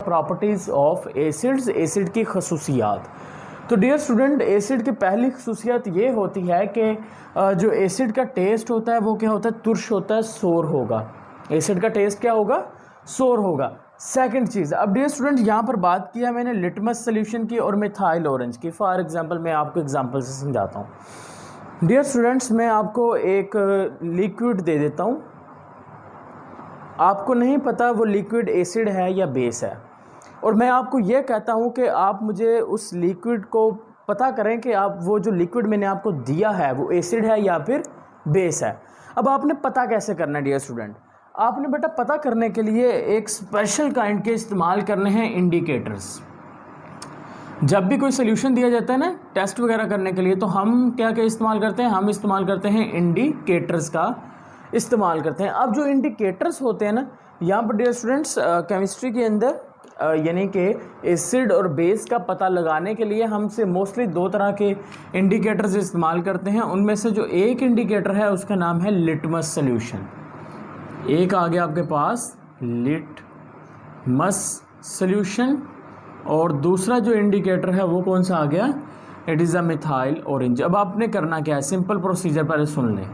Properties of acids, acid की खसूसियात। तो dear student, acid की पहली खसूसियत ये होती है कि जो एसिड का टेस्ट होता है वो क्या होता है, तुर्श होता है, सोर होगा। एसिड का टेस्ट क्या होगा, सोर होगा। सेकंड चीज़, अब डियर स्टूडेंट यहाँ पर बात किया मैंने लिटमस सोल्यूशन की और मिथाइल ऑरेंज की। फॉर एग्जांपल मैं आपको एग्जांपल से समझाता हूँ। डियर स्टूडेंट्स, मैं आपको एक लिक्विड दे देता हूँ, आपको नहीं पता वो लिक्विड एसिड है या बेस है, और मैं आपको ये कहता हूँ कि आप मुझे उस लिक्विड को पता करें कि आप वो जो लिक्विड मैंने आपको दिया है वो एसिड है या फिर बेस है। अब आपने पता कैसे करना है डियर स्टूडेंट, आपने बेटा पता करने के लिए एक स्पेशल काइंड के इस्तेमाल करने हैं इंडिकेटर्स। जब भी कोई सोल्यूशन दिया जाता है ना टेस्ट वगैरह करने के लिए, तो हम क्या क्या इस्तेमाल करते हैं, हम इस्तेमाल करते हैं इंडिकेटर्स का इस्तेमाल करते हैं। अब जो इंडिकेटर्स होते हैं ना, यहाँ पर डियर स्टूडेंट्स केमिस्ट्री के अंदर यानी कि एसिड और बेस का पता लगाने के लिए हमसे मोस्टली दो तरह के इंडिकेटर्स इस्तेमाल करते हैं। उनमें से जो एक इंडिकेटर है उसका नाम है लिटमस सोल्यूशन। एक आ गया आपके पास लिटमस सोल्यूशन, और दूसरा जो इंडिकेटर है वो कौन सा आ गया, it is a methyl orange. अब आपने करना क्या है, सिंपल प्रोसीजर पहले सुन लें।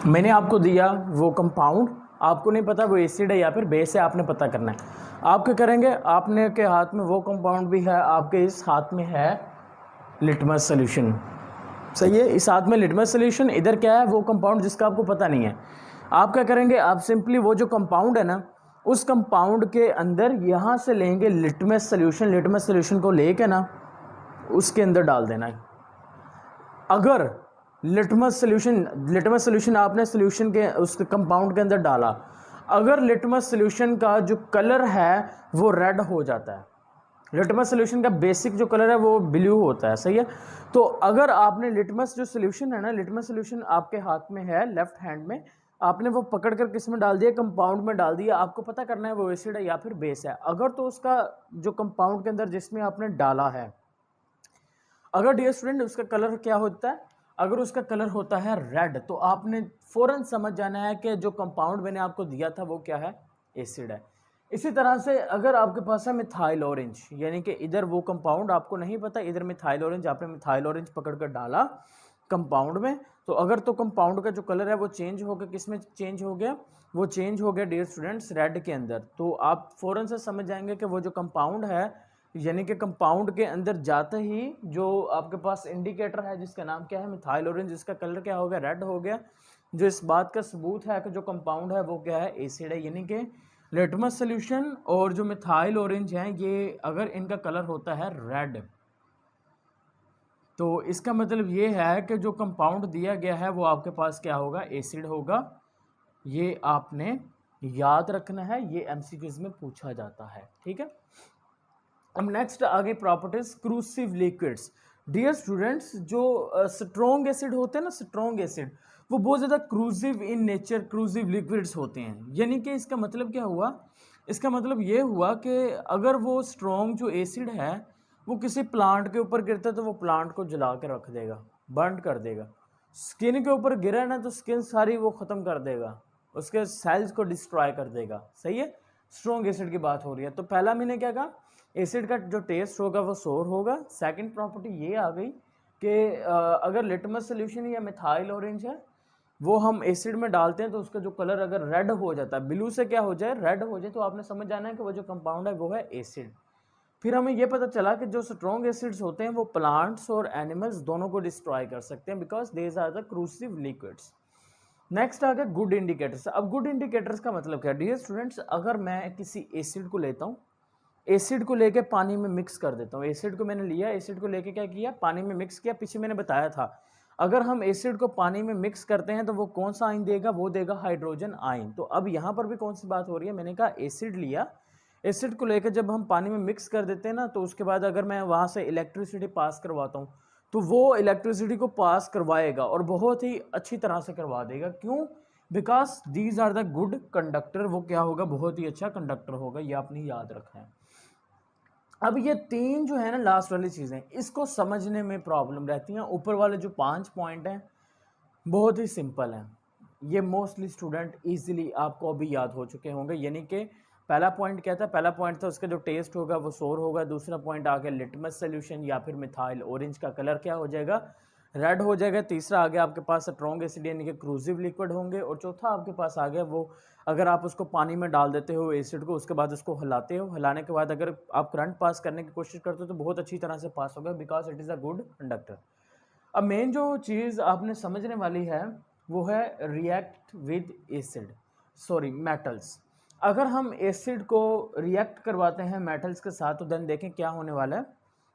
मैंने आपको दिया वो कंपाउंड, आपको नहीं पता वो एसिड है या फिर बेस है, आपने पता करना है। आप क्या करेंगे, आपने के हाथ में वो कंपाउंड भी है, आपके इस हाथ में है लिटमस सोल्यूशन, सही है, इस हाथ में लिटमस सोल्यूशन, इधर क्या है वो कंपाउंड जिसका आपको पता नहीं है। आप क्या करेंगे, आप सिंपली वो जो कंपाउंड है ना, उस कंपाउंड के अंदर यहाँ से लेंगे लिटमस सोल्यूशन, लिटमस सोल्यूशन को लेके ना उसके अंदर डाल देना है। अगर लिटमस सोल्यूशन आपने सोल्यूशन के उस कंपाउंड के अंदर डाला, अगर लिटमस सोल्यूशन का जो कलर है वो रेड हो जाता है, लिटमस सोल्यूशन का बेसिक जो कलर है वो ब्लू होता है, सही है। तो अगर आपने लिटमस जो सोल्यूशन है ना, लिटमस सोल्यूशन आपके हाथ में है लेफ्ट हैंड में, आपने वो पकड़ कर किस में डाल दिया, कंपाउंड में डाल दिया, आपको पता करना है वो एसिड है या फिर बेस है। अगर तो उसका जो कंपाउंड के अंदर जिसमें आपने डाला है, अगर डियर स्टूडेंट उसका कलर क्या होता है, अगर उसका कलर होता है रेड, तो आपने फ़ौरन समझ जाना है कि जो कंपाउंड मैंने आपको दिया था वो क्या है, एसिड है। इसी तरह से अगर आपके पास है मिथाइल ऑरेंज, यानी कि इधर वो कंपाउंड आपको नहीं पता, इधर मिथाइल ऑरेंज, आपने मिथाइल ऑरेंज पकड़ कर डाला कंपाउंड में, तो अगर तो कंपाउंड का जो कलर है वो चेंज हो गया, किस में चेंज हो गया, वो चेंज हो गया डियर स्टूडेंट्स रेड के अंदर। तो आप फ़ौरन से समझ जाएंगे कि वो जो कंपाउंड है, यानी कि कंपाउंड के अंदर जाते ही जो आपके पास इंडिकेटर है जिसका नाम क्या है, मिथाइल ऑरेंज, जिसका कलर क्या हो गया, रेड हो गया, जो इस बात का सबूत है कि जो कंपाउंड है वो क्या है, एसिड है। यानी कि लिटमस सोल्यूशन और जो मिथाइल ऑरेंज है, ये अगर इनका कलर होता है रेड, तो इसका मतलब ये है कि जो कंपाउंड दिया गया है वो आपके पास क्या होगा, एसिड होगा। ये आपने याद रखना है, ये एमसीक्यूज में पूछा जाता है, ठीक है। अब नेक्स्ट आगे प्रॉपर्टीज क्रूसिव लिक्विड्स। डियर स्टूडेंट्स, जो स्ट्रॉन्ग एसिड होते हैं ना, स्ट्रॉन्ग एसिड वो बहुत ज़्यादा क्रूसिव इन नेचर, क्रूसिव लिक्विड्स होते हैं। यानी कि इसका मतलब क्या हुआ, इसका मतलब ये हुआ कि अगर वो स्ट्रॉन्ग जो एसिड है वो किसी प्लांट के ऊपर गिरता है तो वो प्लांट को जला के रख देगा, बर्न कर देगा। स्किन के ऊपर गिरा ना तो स्किन सारी वो ख़त्म कर देगा, उसके सेल्स को डिस्ट्रॉय कर देगा, सही है। स्ट्रॉन्ग एसिड की बात हो रही है। तो पहला मैंने क्या कहा, एसिड का जो टेस्ट होगा वो सोर होगा। सेकंड प्रॉपर्टी ये आ गई कि अगर लिटमस सोल्यूशन या मिथाइल ऑरेंज है वो हम एसिड में डालते हैं तो उसका जो कलर अगर रेड हो जाता है, ब्लू से क्या हो जाए, रेड हो जाए, तो आपने समझ जाना है कि वो जो कंपाउंड है वो है एसिड। फिर हमें ये पता चला कि जो स्ट्रॉन्ग एसिड्स होते हैं वो प्लांट्स और एनिमल्स दोनों को डिस्ट्रॉय कर सकते हैं, because these are the corrosive liquids. Next आ गया गुड इंडिकेटर्स। अब गुड इंडिकेटर्स का मतलब क्या है डियर स्टूडेंट्स, अगर मैं किसी एसिड को लेता हूँ, एसिड को लेके पानी में मिक्स कर देता हूँ, एसिड को मैंने लिया, एसिड को लेके क्या किया, पानी में मिक्स किया। पीछे मैंने बताया था अगर हम एसिड को पानी में मिक्स करते हैं तो वो कौन सा आयन देगा, वो देगा हाइड्रोजन आयन। तो अब यहाँ पर भी कौन सी बात हो रही है, मैंने कहा एसिड लिया, एसिड को लेकर जब हम पानी में मिक्स कर देते हैं ना, तो उसके बाद अगर मैं वहाँ से इलेक्ट्रिसिटी पास करवाता हूँ तो वो इलेक्ट्रिसिटी को पास करवाएगा और बहुत ही अच्छी तरह से करवा देगा। क्यों, because these are the good conductor, वो क्या होगा, बहुत ही अच्छा कंडक्टर होगा। ये आपने याद रखना है। अब ये तीन जो है ना लास्ट वाली चीज़ें, इसको समझने में प्रॉब्लम रहती हैं। ऊपर वाले जो 5 पॉइंट हैं बहुत ही सिंपल हैं, ये मोस्टली स्टूडेंट इजीली आपको अभी याद हो चुके होंगे। यानी कि पहला पॉइंट क्या था, पहला पॉइंट था उसका जो टेस्ट होगा वो सोर होगा। दूसरा पॉइंट आ गया लिटमस सोल्यूशन या फिर मिथाइल ऑरेंज का कलर क्या हो जाएगा, रेड हो जाएगा। तीसरा आ गया आपके पास स्ट्रॉन्ग एसिड यानी कि क्रूजिव लिक्विड होंगे। और चौथा आपके पास आ गया वो अगर आप उसको पानी में डाल देते हो एसिड को, उसके बाद उसको हिलाते हो, हिलाने के बाद अगर आप करंट पास करने की कोशिश करते हो तो बहुत अच्छी तरह से पास होगा, because it is a good conductor. अब मेन जो चीज़ आपने समझने वाली है वो है react with acid, sorry metals. अगर हम एसिड को रिएक्ट करवाते हैं मेटल्स के साथ तो देन देखें क्या होने वाला है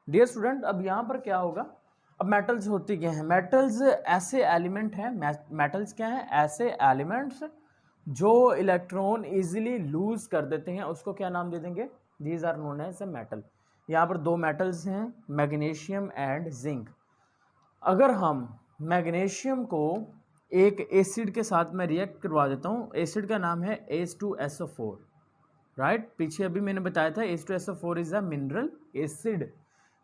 डियर स्टूडेंट। अब यहाँ पर क्या होगा, अब मेटल्स होती क्या हैं, मेटल्स ऐसे एलिमेंट हैं, मेटल्स क्या हैं, ऐसे एलिमेंट्स जो इलेक्ट्रॉन इजीली लूज कर देते हैं, उसको क्या नाम दे देंगे, these are known as a metal. यहाँ पर दो मेटल्स हैं मैग्नीशियम एंड जिंक। अगर हम मैग्नीशियम को एक एसिड के साथ में रिएक्ट करवा देता हूँ, एसिड का नाम है H2SO4, राइट। पीछे अभी मैंने बताया था H2SO4 is a mineral acid.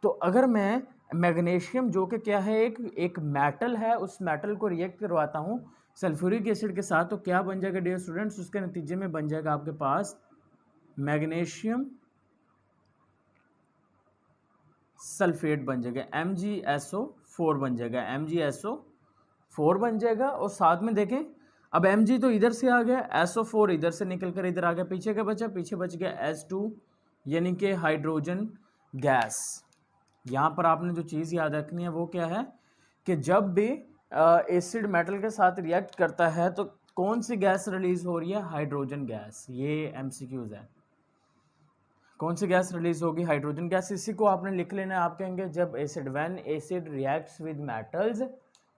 तो अगर मैं मैग्नीशियम जो कि क्या है एक मेटल है, उस मेटल को रिएक्ट करवाता हूँ सल्फ्यूरिक एसिड के साथ, तो क्या बन जाएगा डियर स्टूडेंट्स, उसके नतीजे में बन जाएगा आपके पास मैग्नीशियम सल्फेट बन जाएगा, MgSO4 बन जाएगा, MgSO4 बन जाएगा। और साथ में देखें अब Mg तो इधर से आ गया, SO4 इधर से निकल कर इधर आ गया, पीछे क्या बचा, पीछे बच गया H2 यानी कि हाइड्रोजन गैस। यहाँ पर आपने जो चीज़ याद रखनी है वो क्या है कि जब भी एसिड मेटल के साथ रिएक्ट करता है तो कौन सी गैस रिलीज हो रही है, हाइड्रोजन गैस। ये MCQs है, कौन सी गैस रिलीज होगी, हाइड्रोजन गैस। इसी को आपने लिख लेना है, आप कहेंगे जब acid when acid reacts with metals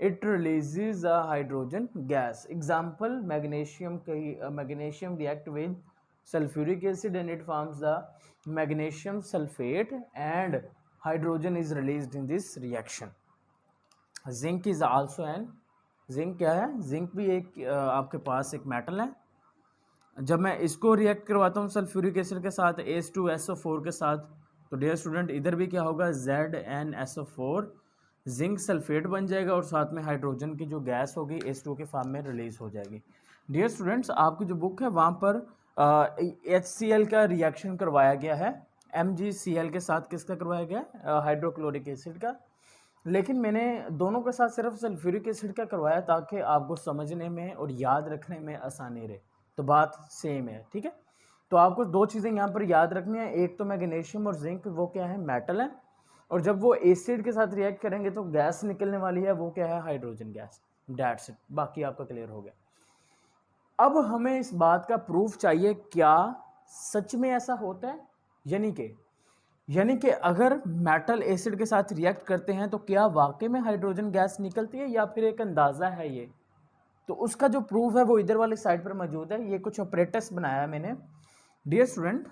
it releases a hydrogen gas. Example magnesium magnesium react with sulphuric acid and it forms the magnesium sulphate and hydrogen is released in this reaction. Zinc is also an, zinc क्या है, zinc भी एक आपके पास एक metal है। जब मैं इसको रिएक्ट करवाता हूँ सल्फ्यूरिक एसिड के साथ H2SO4 के साथ, तो डियर स्टूडेंट इधर भी क्या होगा, ZnSO4 जिंक सल्फेट बन जाएगा और साथ में हाइड्रोजन की जो गैस होगी H2 के फॉर्म में रिलीज हो जाएगी। डियर स्टूडेंट्स आपकी जो बुक है वहाँ पर HCl का रिएक्शन करवाया गया है, MgCl के साथ किसका करवाया गया, हाइड्रोक्लोरिक एसिड का। लेकिन मैंने दोनों के साथ सिर्फ सल्फ्यूरिक एसिड का करवाया ताकि आपको समझने में और याद रखने में आसानी रहे। तो बात सेम है, ठीक है। तो आपको दो चीज़ें यहाँ पर याद रखनी है, एक तो मैग्नीशियम और जिंक वो क्या है, मेटल है, और जब वो एसिड के साथ रिएक्ट करेंगे तो गैस निकलने वाली है, वो क्या है, हाइड्रोजन गैस। दैट्स इट, बाकी आपका क्लियर हो गया। अब हमें इस बात का प्रूफ चाहिए, क्या सच में ऐसा होता है, यानी कि अगर मेटल एसिड के साथ रिएक्ट करते हैं तो क्या वाकई में हाइड्रोजन गैस निकलती है या फिर एक अंदाज़ा है ये। तो उसका जो प्रूफ है वो इधर वाली साइड पर मौजूद है, ये कुछ ऑपरेटर्स बनाया है मैंने। डियर स्टूडेंट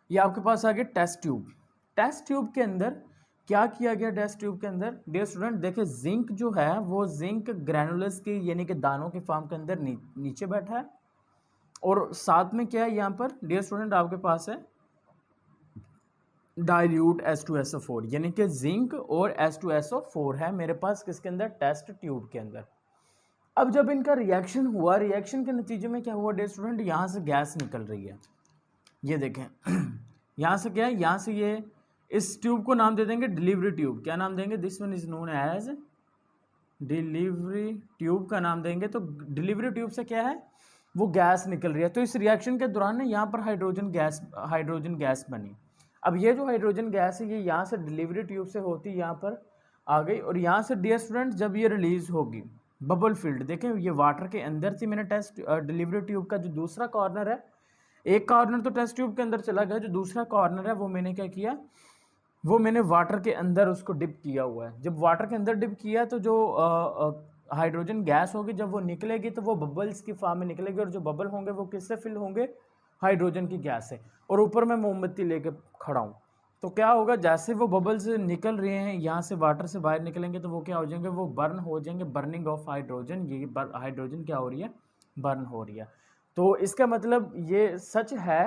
ये आपके पास आ गया टेस्ट ट्यूब। टेस्ट ट्यूब के अंदर क्या किया गया, टेस्ट ट्यूब के अंदर डियर स्टूडेंट देखिए जिंक जो है वो जिंक ग्रैनुलस की यानी कि दानों के फॉर्म के अंदर नीचे बैठा है, और साथ में क्या है यहाँ पर डियर स्टूडेंट आपके पास है डाइल्यूट H2SO4 यानी कि जिंक और H2SO4 है मेरे पास किसके अंदर, टेस्ट ट्यूब के अंदर। अब जब इनका रिएक्शन हुआ, रिएक्शन के नतीजे में क्या हुआ डियर स्टूडेंट, यहाँ से गैस निकल रही है, ये देखें यहाँ से क्या है, यहाँ से ये इस ट्यूब को नाम दे देंगे डिलीवरी ट्यूब। क्या नाम देंगे, this one is known as delivery tube का नाम देंगे। तो डिलीवरी ट्यूब से क्या है, वो गैस निकल रही है। तो इस रिएक्शन के दौरान ना यहाँ पर हाइड्रोजन गैस बनी। अब ये जो हाइड्रोजन गैस है ये यहाँ से डिलीवरी ट्यूब से होती यहाँ पर आ गई, और यहाँ से डियर स्टूडेंट जब ये रिलीज होगी बबल फील्ड, देखें ये वाटर के अंदर थी। मैंने टेस्ट डिलीवरी ट्यूब का जो दूसरा कॉर्नर है, एक कॉर्नर तो टेस्ट ट्यूब के अंदर चला गया, जो दूसरा कॉर्नर है वो मैंने क्या किया, वो मैंने वाटर के अंदर उसको डिप किया हुआ है। जब वाटर के अंदर डिप किया तो जो हाइड्रोजन गैस होगी जब वो निकलेगी तो वो बबल्स की फॉर्म में निकलेगी, और जो बबल होंगे वो किससे फिल होंगे, हाइड्रोजन की गैस से। और ऊपर मैं मोमबत्ती लेके खड़ा हूँ, तो क्या होगा, जैसे वो बबल्स निकल रहे हैं यहाँ से वाटर से बाहर निकलेंगे तो वो क्या हो जाएंगे, वो बर्न हो जाएंगे, बर्निंग ऑफ हाइड्रोजन। ये हाइड्रोजन क्या हो रही है, बर्न हो रही है। तो इसका मतलब ये सच है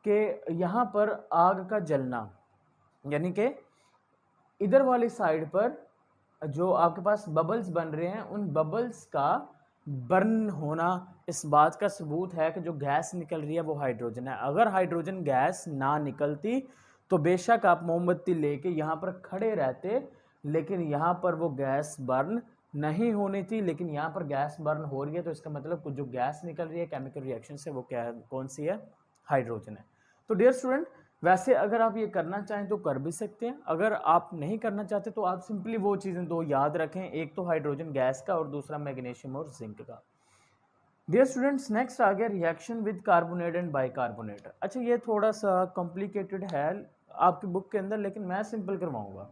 कि यहाँ पर आग का जलना, यानी कि इधर वाली साइड पर जो आपके पास बबल्स बन रहे हैं उन बबल्स का बर्न होना इस बात का सबूत है कि जो गैस निकल रही है वो हाइड्रोजन है। अगर हाइड्रोजन गैस ना निकलती तो बेशक आप मोमबत्ती लेके यहाँ पर खड़े रहते, लेकिन यहाँ पर वो गैस बर्न नहीं होनी थी, लेकिन यहाँ पर गैस बर्न हो रही है, तो इसका मतलब कुछ जो गैस निकल रही है केमिकल रिएक्शन से वो क्या है, कौन सी है, हाइड्रोजन है। तो डियर स्टूडेंट, वैसे अगर आप ये करना चाहें तो कर भी सकते हैं, अगर आप नहीं करना चाहते तो आप सिंपली वो चीज़ें दो याद रखें, एक तो हाइड्रोजन गैस का और दूसरा मैग्नीशियम और जिंक का। डियर स्टूडेंट्स, नेक्स्ट आ गया reaction with carbonate and bicarbonate. अच्छा, ये थोड़ा सा कॉम्प्लिकेटेड है आपकी बुक के अंदर, लेकिन मैं सिंपल करवाऊंगा।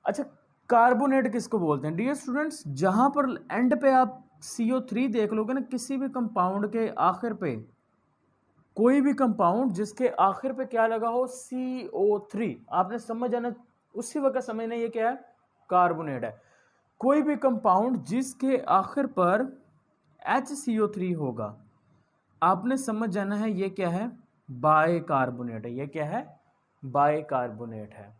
अच्छा, कार्बोनेट किसको बोलते हैं? डियर स्टूडेंट्स, जहां पर एंड पे आप CO3 देख लोगे ना, किसी भी कंपाउंड के आखिर पे, कोई भी कंपाउंड जिसके आखिर पे क्या लगा हो, CO3, आपने समझ जाना, उसी वक्त समझना ये क्या है, कार्बोनेट है। कोई भी कंपाउंड जिसके आखिर पर HCO3 होगा, आपने समझ जाना है ये क्या है, बाइकार्बोनेट है। ये क्या है, बाइकार्बोनेट है।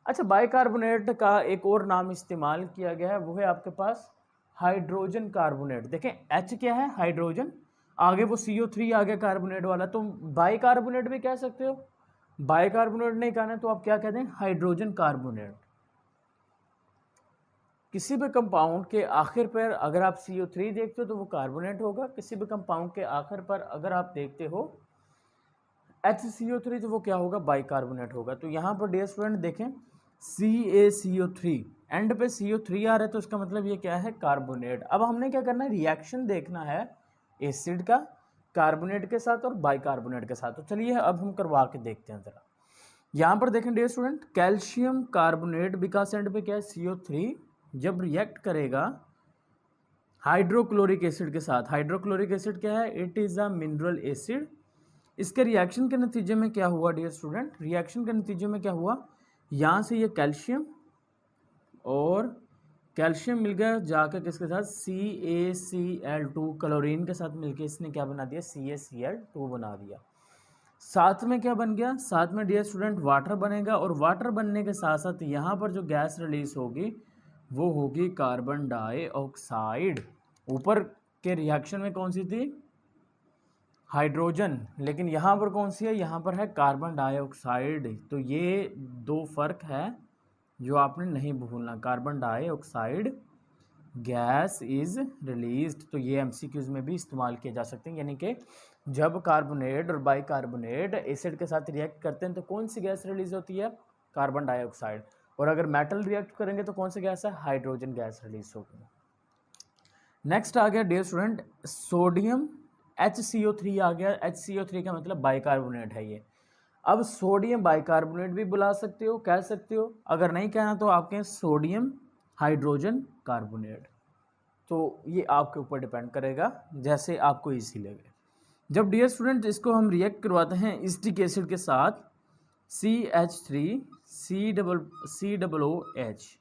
अच्छा, बाइकार्बोनेट का एक और नाम इस्तेमाल किया गया है, वो है आपके पास हाइड्रोजन कार्बोनेट। देखें, H क्या है, हाइड्रोजन, आगे वो CO3 आ गया कार्बोनेट वाला, तो बाइकार्बोनेट भी कह सकते हो। बाइकार्बोनेट नहीं कहना है तो आप क्या कहते हैं, हाइड्रोजन कार्बोनेट। किसी भी कंपाउंड के आखिर पर अगर आप CO3 देखते हो तो वो कार्बोनेट होगा, किसी भी कंपाउंड के आखिर पर अगर आप देखते हो HCO3 तो वो क्या होगा, बाइकार्बोनेट होगा। तो यहाँ पर डियर स्टूडेंट देखें, CaCO3, एंड पे CO3 आ रहा है तो इसका मतलब ये क्या है, कार्बोनेट। अब हमने क्या करना है, रिएक्शन देखना है एसिड का कार्बोनेट के साथ और बाइकार्बोनेट के साथ। तो चलिए अब हम करवा के देखते हैं जरा। यहाँ पर देखें डियर स्टूडेंट, कैल्शियम कार्बोनेट, विकास एंड पे क्या है, CO3, जब रिएक्ट करेगा हाइड्रोक्लोरिक एसिड के साथ। हाइड्रोक्लोरिक एसिड क्या है, it is a mineral acid. इसके रिएक्शन के नतीजे में क्या हुआ डियर स्टूडेंट, रिएक्शन के नतीजे में क्या हुआ, यहाँ से ये कैल्शियम और कैल्शियम मिल गया जाकर किसके साथ, CaCl2, क्लोरीन के साथ मिलकर इसने क्या बना दिया, CaCl2 बना दिया। साथ में क्या बन गया, साथ में डियर स्टूडेंट वाटर बनेगा, और वाटर बनने के साथ साथ यहाँ पर जो गैस रिलीज होगी वो होगी कार्बन डाइऑक्साइड। ऊपर के रिएक्शन में कौन सी थी, हाइड्रोजन, लेकिन यहाँ पर कौन सी है, यहाँ पर है कार्बन डाइऑक्साइड। तो ये दो फर्क है जो आपने नहीं भूलना, carbon dioxide gas is released. तो ये MCQs में भी इस्तेमाल किए जा सकते हैं, यानी कि जब कार्बोनेट और बाइकार्बोनेट एसिड के साथ रिएक्ट करते हैं तो कौन सी गैस रिलीज होती है, कार्बन डाइऑक्साइड, और अगर मेटल रिएक्ट करेंगे तो कौन सी गैस है, हाइड्रोजन गैस रिलीज होगी। नेक्स्ट आ गया डियर स्टूडेंट, सोडियम HCO3 आ गया। HCO3 का मतलब बाइकार्बोनेट है ये। अब सोडियम बाइकार्बोनेट भी बुला सकते हो, कह सकते हो, अगर नहीं कहना तो आपके सोडियम हाइड्रोजन कार्बोनेट। तो ये आपके ऊपर डिपेंड करेगा, जैसे आपको इजी लगे। जब डियर स्टूडेंट इसको हम रिएक्ट करवाते हैं एसिटिक एसिड के साथ, CH3COOH,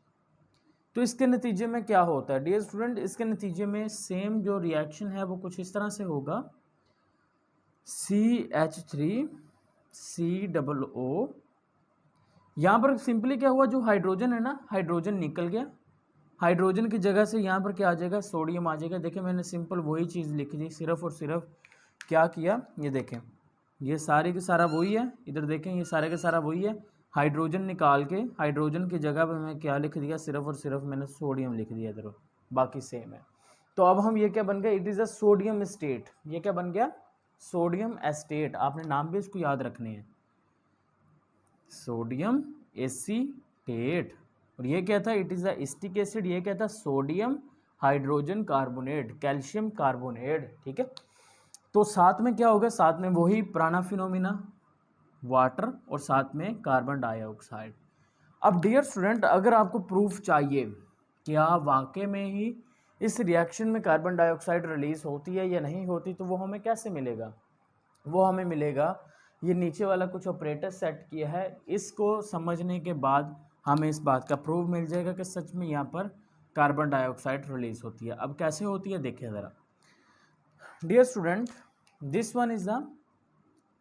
तो इसके नतीजे में क्या होता है डियर स्टूडेंट, इसके नतीजे में सेम जो रिएक्शन है वो कुछ इस तरह से होगा, CH3COO, यहाँ पर सिंपली क्या हुआ, जो हाइड्रोजन है ना, हाइड्रोजन निकल गया, हाइड्रोजन की जगह से यहाँ पर क्या आ जाएगा, सोडियम आ जाएगा। देखिए मैंने सिंपल वही चीज़ लिखी थी, सिर्फ और सिर्फ क्या किया, ये देखें, ये सारे के सारा वही है, इधर देखें ये सारे के सारा वही है, हाइड्रोजन निकाल के हाइड्रोजन की जगह पे मैं क्या लिख दिया, सिर्फ और सिर्फ मैंने सोडियम लिख दिया इधर, बाकी सेम है। तो अब हम ये क्या बन गया, it is a sodium estate. ये क्या बन गया, सोडियम एस्टेट। आपने नाम भी इसको याद रखने हैं, सोडियम एसीटेट। और ये क्या था, it is a acetic acid. ये क्या था, sodium hydrogen carbonate, calcium carbonate. ठीक है, तो साथ में क्या होगा, साथ में वही पुराना फिनोमिना, वाटर, और साथ में कार्बन डाइऑक्साइड। अब डियर स्टूडेंट, अगर आपको प्रूफ चाहिए क्या वाकई में ही इस रिएक्शन में कार्बन डाइऑक्साइड रिलीज होती है या नहीं होती, तो वो हमें कैसे मिलेगा, वो हमें मिलेगा, ये नीचे वाला कुछ ऑपरेटर सेट किया है, इसको समझने के बाद हमें इस बात का प्रूफ मिल जाएगा कि सच में यहाँ पर कार्बन डाइऑक्साइड रिलीज होती है। अब कैसे होती है देखिए ज़रा dear student, this one is the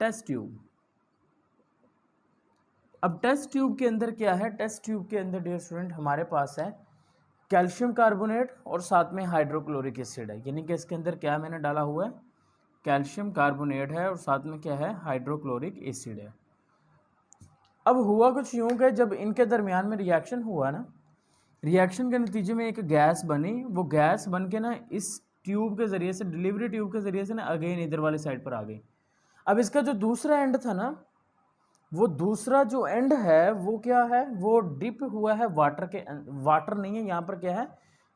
test tube. अब टेस्ट ट्यूब के अंदर क्या है, टेस्ट ट्यूब के अंदर डियर स्टूडेंट हमारे पास है कैल्शियम कार्बोनेट और साथ में हाइड्रोक्लोरिक एसिड है, यानी कि इसके अंदर क्या मैंने डाला हुआ है, कैल्शियम कार्बोनेट है और साथ में क्या है, हाइड्रोक्लोरिक एसिड है। अब हुआ कुछ यूं कि जब इनके दरमियान में रिएक्शन हुआ ना, रिएक्शन के नतीजे में एक गैस बनी, वो गैस बन के ना इस ट्यूब के ज़रिए से, डिलीवरी ट्यूब के ज़रिए से ना अगेन इधर वाली साइड पर आ गई। अब इसका जो दूसरा एंड था ना, वो दूसरा जो एंड है वो क्या है, वो डिप हुआ है वाटर के, वाटर नहीं है यहाँ पर, क्या है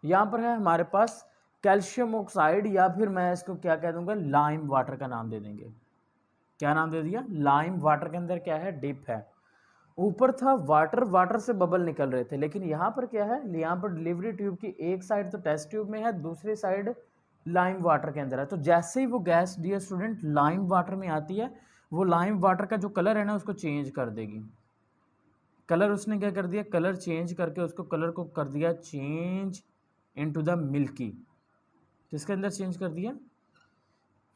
यहाँ पर है हमारे पास कैल्शियम ऑक्साइड, या फिर मैं इसको क्या कह दूंगा, लाइम वाटर का नाम दे देंगे। क्या नाम दे दिया, लाइम वाटर के अंदर क्या है, डिप है। ऊपर था वाटर, वाटर से बबल निकल रहे थे, लेकिन यहाँ पर क्या है, यहाँ पर डिलीवरी ट्यूब की एक साइड तो टेस्ट ट्यूब में है, दूसरी साइड लाइम वाटर के अंदर है। तो जैसे ही वो gas dear student lime water में आती है, वो लाइम वाटर का जो कलर है ना उसको चेंज कर देगी। कलर उसने क्या कर दिया, कलर चेंज करके उसको कलर को कर दिया चेंज इनटू द मिल्की। किसके अंदर चेंज कर दिया,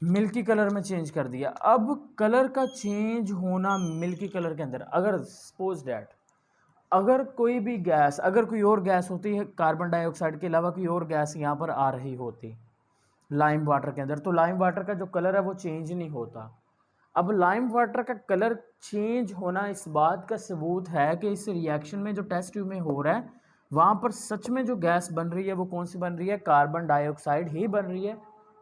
मिल्की कलर में चेंज कर दिया। अब कलर का चेंज होना मिल्की कलर के अंदर, अगर सपोज डैट अगर कोई भी गैस, अगर कोई और गैस होती है कार्बन डाइऑक्साइड के अलावा कोई और गैस यहाँ पर आ रही होती लाइम वाटर के अंदर, तो लाइम वाटर का जो कलर है वो चेंज नहीं होता। अब लाइम वाटर का कलर चेंज होना इस बात का सबूत है कि इस रिएक्शन में जो टेस्ट ट्यूब में हो रहा है वहाँ पर सच में जो गैस बन रही है वो कौन सी बन रही है, कार्बन डाइऑक्साइड ही बन रही है।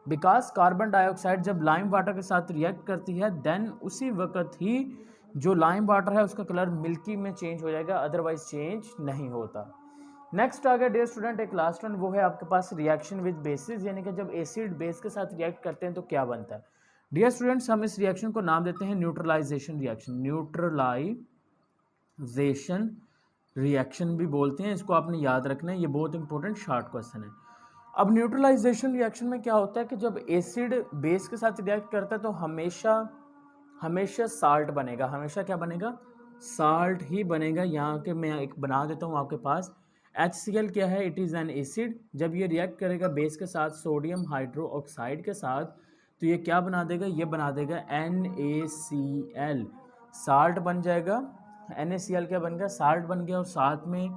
बिकॉज कार्बन डाइऑक्साइड जब लाइम वाटर के साथ रिएक्ट करती है देन उसी वक्त ही जो लाइम वाटर है उसका कलर मिल्की में चेंज हो जाएगा, अदरवाइज चेंज नहीं होता। नेक्स्ट आ गया डियर स्टूडेंट एक लास्ट वन, वो है आपके पास रिएक्शन विद बेसिस, यानी कि जब एसिड बेस के साथ रिएक्ट करते हैं तो क्या बनता है। डियर स्टूडेंट्स हम इस रिएक्शन को नाम देते हैं न्यूट्रलाइजेशन रिएक्शन, न्यूट्रलाइजेशन रिएक्शन भी बोलते हैं, इसको आपने याद रखना है, ये बहुत इंपॉर्टेंट शॉर्ट क्वेश्चन है। अब न्यूट्रलाइजेशन रिएक्शन में क्या होता है कि जब एसिड बेस के साथ रिएक्ट करता है तो हमेशा साल्ट बनेगा, हमेशा क्या बनेगा, साल्ट ही बनेगा। यहाँ के मैं एक बना देता हूँ आपके पास, HCl क्या है, इट इज़ एन एसिड। जब ये रिएक्ट करेगा बेस के साथ सोडियम हाइड्रो ऑक्साइड के साथ तो ये क्या बना देगा, ये बना देगा NaCl, साल्ट बन जाएगा। NaCl क्या बन गया, साल्ट बन गया। और साथ में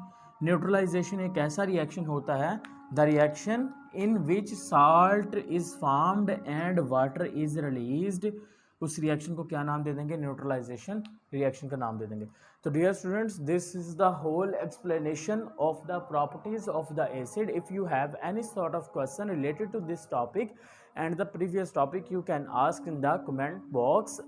न्यूट्रलाइजेशन एक ऐसा रिएक्शन होता है, the reaction in which salt is formed and water is released, उस रिएक्शन को क्या नाम दे देंगे, न्यूट्रलाइजेशन रिएक्शन का नाम दे देंगे। तो dear students this is the whole explanation of the properties of the acid. If you have any sort of question related to this topic and the previous topic you can ask in the comment box.